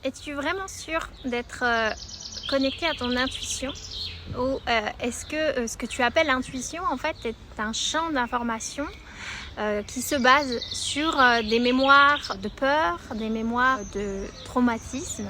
Es-tu vraiment sûre d'être connectée à ton intuition? Ou est-ce que ce que tu appelles intuition en fait est un champ d'information qui se base sur des mémoires de peur, des mémoires de traumatisme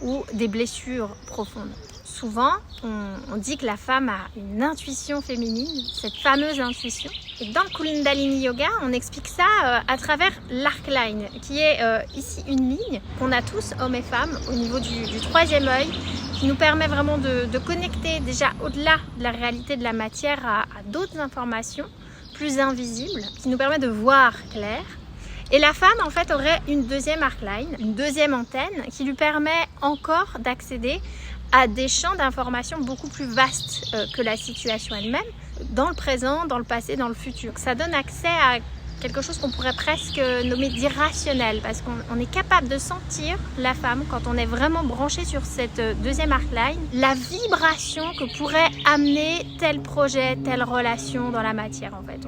ou des blessures profondes? Souvent, on dit que la femme a une intuition féminine, cette fameuse intuition. Et dans le Kundalini Yoga, on explique ça à travers l'arc line, qui est ici une ligne qu'on a tous, hommes et femmes, au niveau du troisième œil, qui nous permet vraiment de connecter déjà au-delà de la réalité de la matière à d'autres informations plus invisibles, qui nous permet de voir clair. Et la femme, en fait, aurait une deuxième arc line, une deuxième antenne, qui lui permet encore d'accéder à des champs d'information beaucoup plus vastes que la situation elle-même, dans le présent, dans le passé, dans le futur. Ça donne accès à quelque chose qu'on pourrait presque nommer d'irrationnel, parce qu'on est capable de sentir la femme, quand on est vraiment branché sur cette deuxième arc line, la vibration que pourrait amener tel projet, telle relation dans la matière. En fait,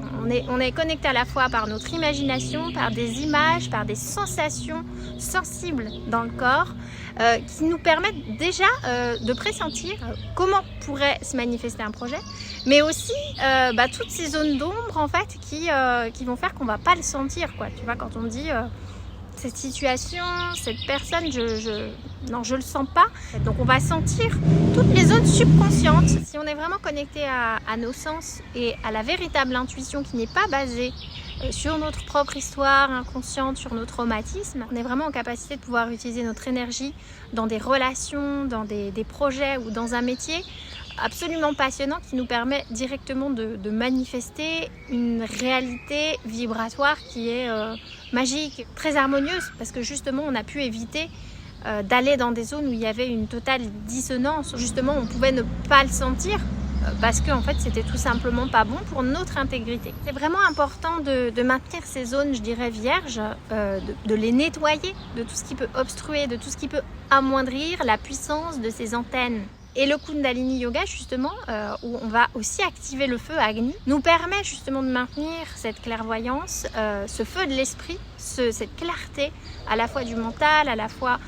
on est connecté à la fois par notre imagination, par des images, par des sensations sensibles dans le corps, qui nous permettent déjà de pressentir comment pourrait se manifester un projet, mais aussi toutes ces zones d'ombre en fait qui vont faire qu'on va pas le sentir, quoi. Tu vois, quand on dit cette situation, cette personne, je le sens pas. Donc on va sentir toutes les zones subconscientes. Si on est vraiment connecté à nos sens et à la véritable intuition qui n'est pas basée sur notre propre histoire inconsciente, sur nos traumatismes, on est vraiment en capacité de pouvoir utiliser notre énergie dans des relations, dans des projets ou dans un métier absolument passionnant qui nous permet directement de manifester une réalité vibratoire qui est magique, très harmonieuse, parce que justement on a pu éviter d'aller dans des zones où il y avait une totale dissonance. Justement, on pouvait ne pas le sentir parce que en fait c'était tout simplement pas bon pour notre intégrité. C'est vraiment important de maintenir ces zones, je dirais, vierges, de les nettoyer de tout ce qui peut obstruer, de tout ce qui peut amoindrir la puissance de ces antennes. Et le Kundalini Yoga, justement, où on va aussi activer le feu Agni, nous permet justement de maintenir cette clairvoyance, ce feu de l'esprit, cette clarté à la fois du mental, à la fois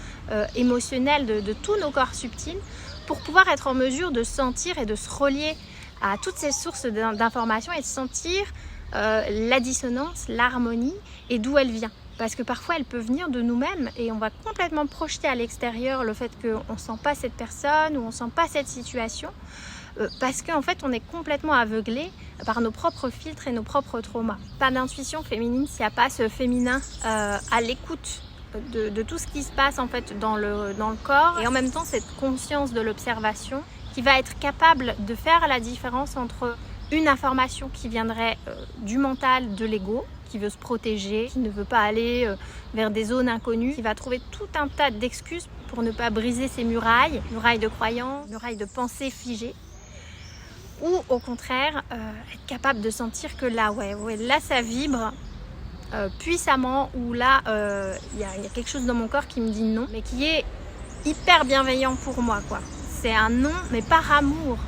émotionnelle de tous nos corps subtils, pour pouvoir être en mesure de sentir et de se relier à toutes ces sources d'informations et de sentir la dissonance, l'harmonie et d'où elle vient. Parce que parfois elle peut venir de nous-mêmes et on va complètement projeter à l'extérieur le fait qu'on ne sent pas cette personne ou on ne sent pas cette situation parce qu'en fait on est complètement aveuglé par nos propres filtres et nos propres traumas. Pas d'intuition féminine s'il n'y a pas ce féminin à l'écoute de tout ce qui se passe en fait dans le corps, et en même temps cette conscience de l'observation qui va être capable de faire la différence entre une information qui viendrait du mental, de l'ego, qui veut se protéger, qui ne veut pas aller vers des zones inconnues, qui va trouver tout un tas d'excuses pour ne pas briser ses murailles de croyances, murailles de pensées figées, ou au contraire être capable de sentir que là, là ça vibre puissamment, ou là y a quelque chose dans mon corps qui me dit non, mais qui est hyper bienveillant pour moi, quoi. C'est un non, mais par amour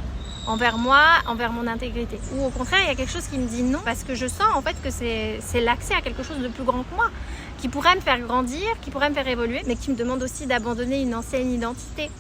envers moi, envers mon intégrité. Ou au contraire, il y a quelque chose qui me dit non, parce que je sens en fait que c'est l'accès à quelque chose de plus grand que moi, qui pourrait me faire grandir, qui pourrait me faire évoluer, mais qui me demande aussi d'abandonner une ancienne identité.